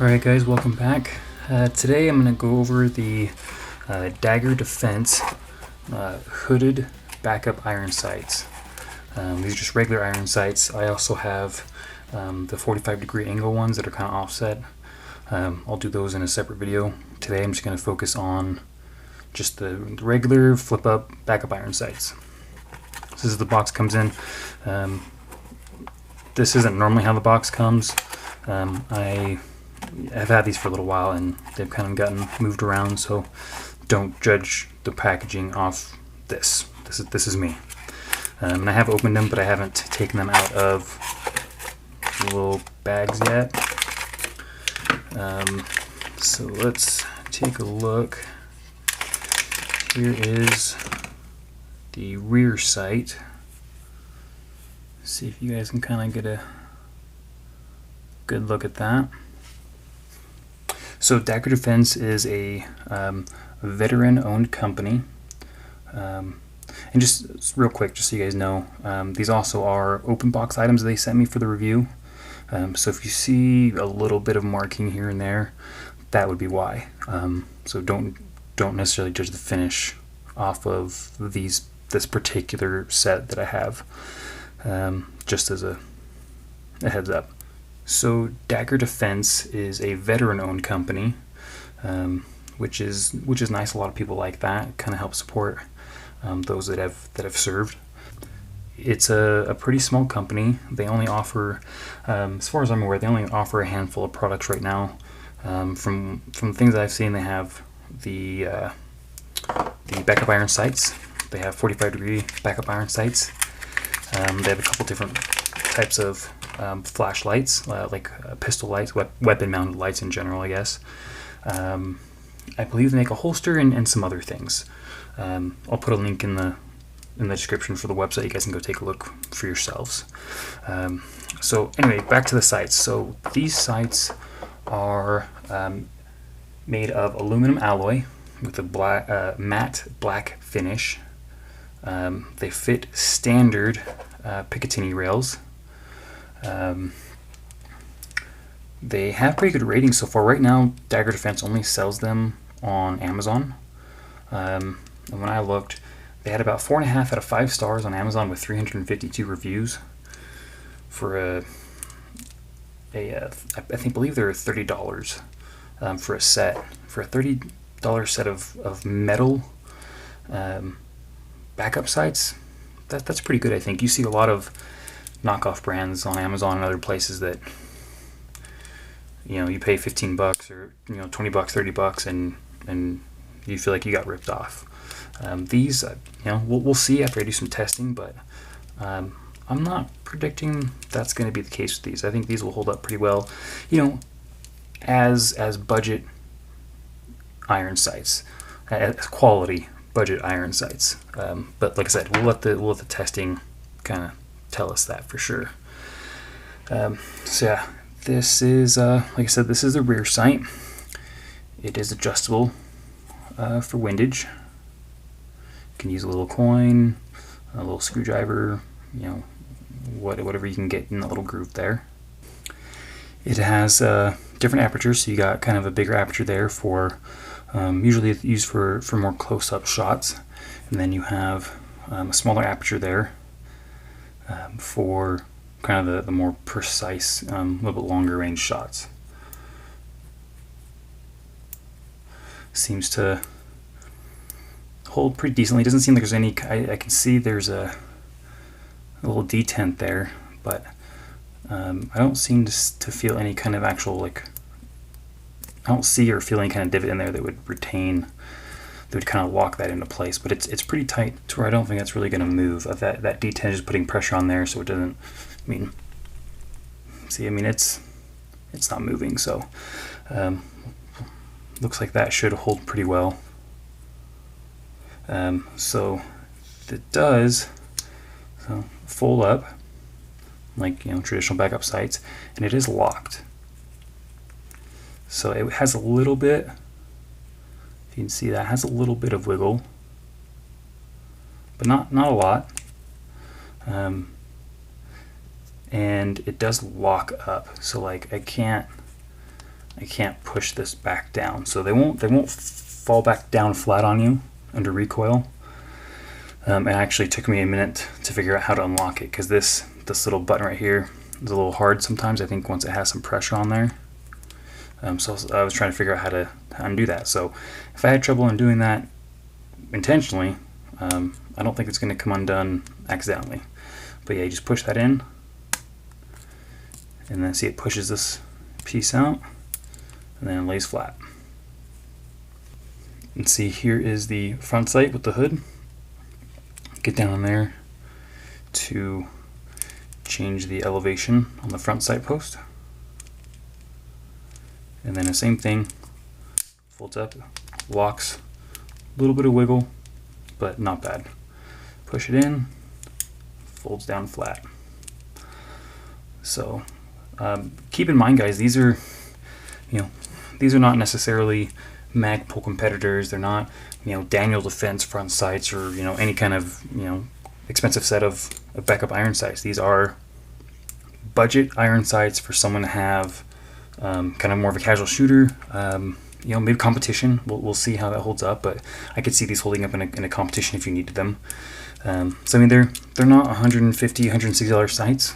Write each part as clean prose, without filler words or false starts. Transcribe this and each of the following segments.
Alright guys, welcome back. Today I'm going to go over the Dagger Defense hooded backup iron sights. These are just regular iron sights. I also have the 45-degree angle ones that are kind of offset. I'll do those in a separate video. Today I'm just going to focus on just the regular flip-up backup iron sights. This is the box comes in. This isn't normally how the box comes. I've had these for a little while and they've kind of gotten moved around, so don't judge the packaging off this. This is me. And I have opened them, but I haven't taken them out of the little bags yet. So let's take a look. Here is the rear sight. See if you guys can kind of get a good look at that. So Dagger Defense is a veteran-owned company. And just real quick, just so you guys know, these also are open box items they sent me for the review. So if you see a little bit of marking here and there, that would be why. So don't necessarily judge the finish off of this particular set that I have. Just as a heads up. So Dagger Defense is a veteran-owned company, which is nice. A lot of people like that. It kind of helps support those that have served. It's a pretty small company. They only offer, as far as I'm aware, they only offer a handful of products right now. From the things that I've seen, they have the backup iron sights. They have 45-degree backup iron sights. They have a couple different types of flashlights, like pistol lights, weapon-mounted lights in general, I guess. I believe they make a holster and some other things. I'll put a link in the description for the website. You guys can go take a look for yourselves. So anyway, back to the sights. So these sights are made of aluminum alloy with a matte black finish. They fit standard Picatinny rails. They have pretty good ratings so far. Right now, Dagger Defense only sells them on Amazon. And when I looked, they had about 4.5 out of 5 stars on Amazon with 352 reviews. For I believe they're $30 for a set. For a $30 set of metal backup sights, that's pretty good. I think you see a lot of knockoff brands on Amazon and other places that, you know, you pay $15 or, you know, $20, $30, and you feel like you got ripped off. These, you know, we'll see after I do some testing, but I'm not predicting that's going to be the case with these. I think these will hold up pretty well, you know, as budget iron sights, as quality budget iron sights. But like I said, we'll let the testing kind of tell us that for sure. So yeah, this is like I said, this is the rear sight. It is adjustable for windage. You can use a little coin, a little screwdriver, you know, whatever you can get in the little groove there. It has different apertures, so you got kind of a bigger aperture there for usually it's used for more close-up shots, and then you have a smaller aperture there for kind of the more precise, a little bit longer range shots. Seems to hold pretty decently. It doesn't seem like there's any, I can see there's a little detent there, but I don't seem to feel any kind of actual, like, I don't see or feel any kind of divot in there that would retain, that would kind of lock that into place. But it's pretty tight to where I don't think that's really going to move. That detent is putting pressure on there, so it doesn't, I mean, see, I mean, it's not moving, so looks like that should hold pretty well. So it does, so fold up like, you know, traditional backup sights, and it is locked. So it has a little bit, if you can see that, has a little bit of wiggle, but not a lot. And it does lock up, so like I can't I can't push this back down. So they won't fall back down flat on you under recoil. It actually took me a minute to figure out how to unlock it, because this little button right here is a little hard sometimes, I think, once it has some pressure on there. So I was trying to figure out how to undo that. So if I had trouble in doing that intentionally, I don't think it's going to come undone accidentally. But yeah, you just push that in, and then see it pushes this piece out, and then it lays flat. And see, here is the front sight with the hood. Get down in there to change the elevation on the front sight post. And then the same thing, folds up, locks, a little bit of wiggle, but not bad. Push it in, folds down flat. So keep in mind, guys, these are not necessarily Magpul competitors. They're not, Daniel Defense front sights, or any kind of expensive set of backup iron sights. These are budget iron sights for someone to have kind of more of a casual shooter. Maybe competition. We'll see how that holds up, but I could see these holding up in a competition if you needed them. So I mean, they're not $150, $160 sights.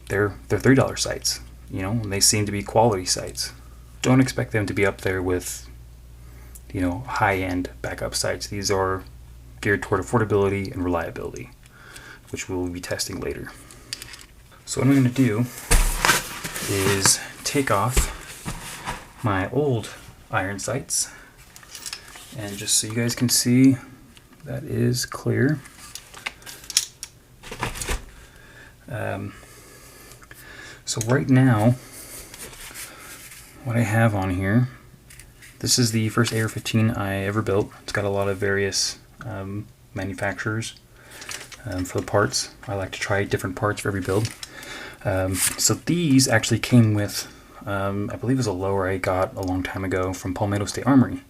They're $30 sights. And they seem to be quality sights. Don't expect them to be up there with high-end backup sights. These are geared toward affordability and reliability, which we'll be testing later. So what I'm going to do is take off my old iron sights, and just so you guys can see, that is clear. So right now, what I have on here, this is the first AR-15 I ever built. It's got a lot of various manufacturers for the parts. I like to try different parts for every build. So these actually came with, I believe it was a lower I got a long time ago from Palmetto State Armory.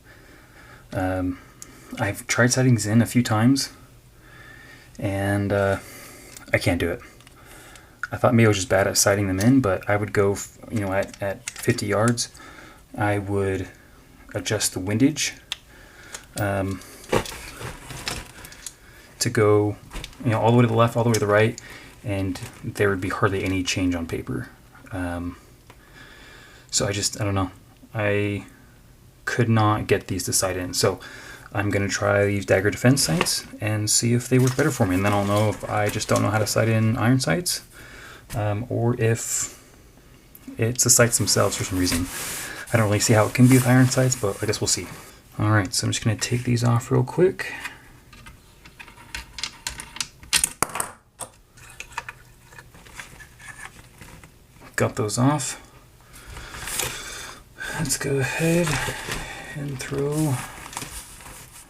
I've tried sighting these in a few times, and I can't do it. I thought maybe I was just bad at sighting them in, but I would go, at 50 yards, I would adjust the windage to go, all the way to the left, all the way to the right, and there would be hardly any change on paper. So I don't know. I could not get these to sight in. So I'm going to try these Dagger defense sights and see if they work better for me. And then I'll know if I just don't know how to sight in iron sights, or if it's the sights themselves for some reason. I don't really see how it can be with iron sights, but I guess we'll see. Alright, so I'm just going to take these off real quick. Got those off. Let's go ahead and throw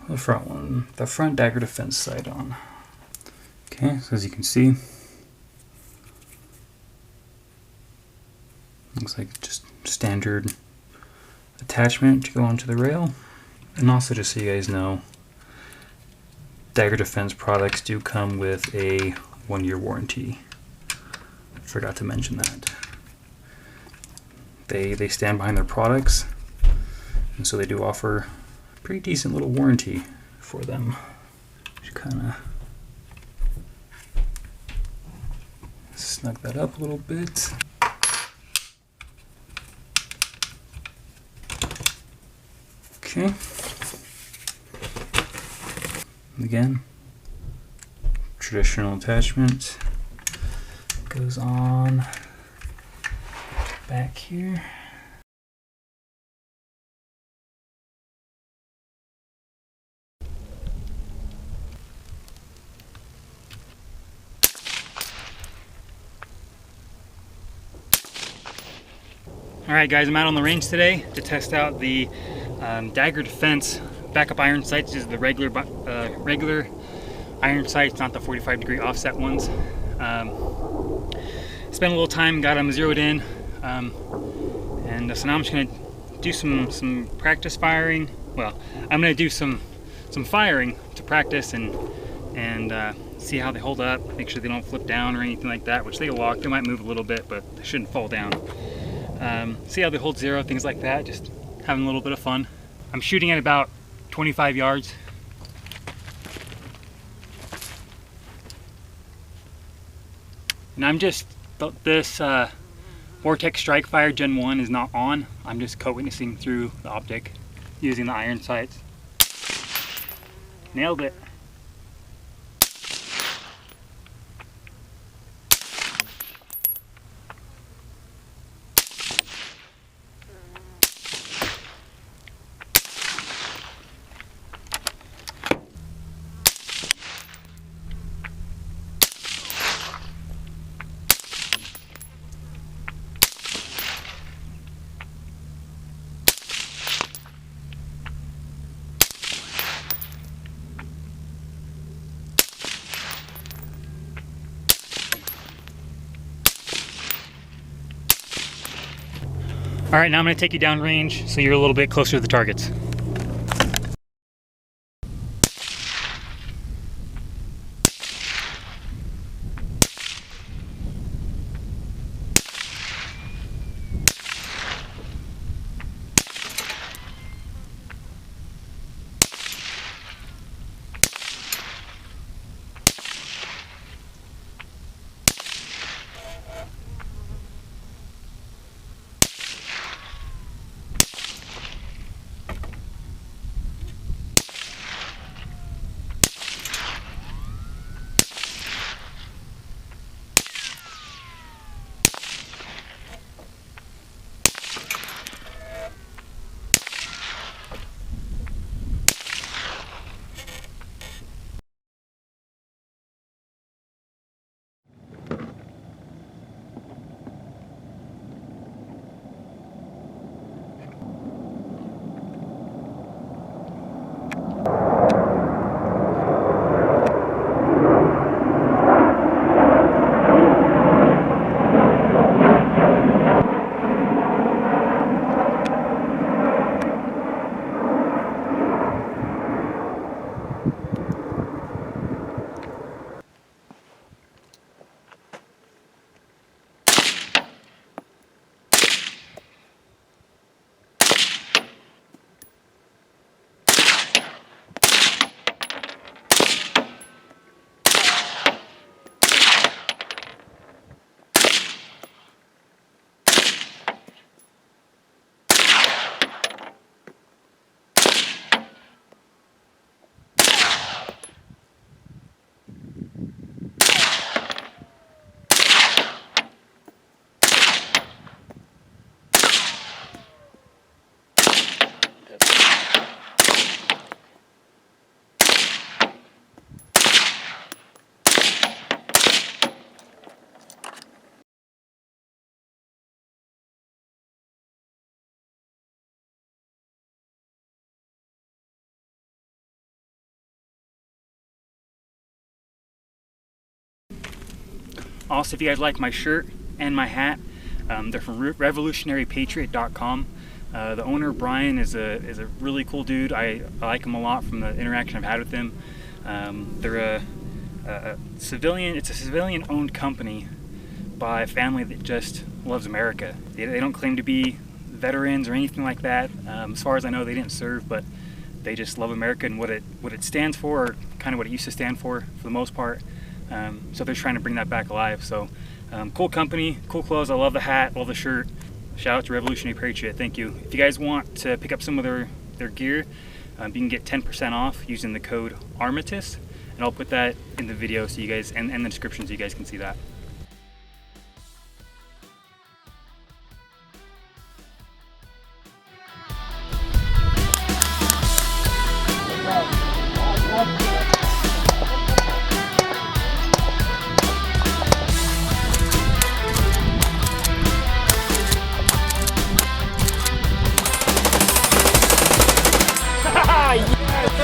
the front one, the front Dagger defense sight on. Okay, so as you can see, looks like just standard attachment to go onto the rail. And also, just so you guys know, Dagger defense products do come with a 1-year warranty. Forgot to mention that. They stand behind their products, and so they do offer a pretty decent little warranty for them. Just kind of snug that up a little bit. Okay. Again, traditional attachment goes on back here. Alright guys, I'm out on the range today to test out the Dagger Defense backup iron sights. This is the regular iron sights, not the 45-degree offset ones. Spent a little time, got them zeroed in, and so now I'm just going to do some practice firing. Well, I'm going to do some firing to practice and see how they hold up, make sure they don't flip down or anything like that, which they lock. They might move a little bit, but they shouldn't fall down. see how they hold zero, things like that, just having a little bit of fun. I'm shooting at about 25 yards. And I'm just, this Vortex Strike Fire Gen 1 is not on. I'm just co-witnessing through the optic using the iron sights. Nailed it. All right, now I'm going to take you down range so you're a little bit closer to the targets. Also, if you guys like my shirt and my hat, they're from revolutionarypatriot.com. The owner, Brian, is a really cool dude. I like him a lot from the interaction I've had with him. They're a civilian. It's a civilian-owned company by a family that just loves America. They don't claim to be veterans or anything like that. As far as I know, they didn't serve, but they just love America and what it stands for, or kind of what it used to stand for the most part. So they're trying to bring that back alive. So cool company, cool clothes. I love the hat, love the shirt. Shout out to Revolutionary Patriot. Thank you. If you guys want to pick up some of their gear, you can get 10% off using the code Armatis, and I'll put that in the video so you guys, and the description, so you guys can see that.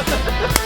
Yes!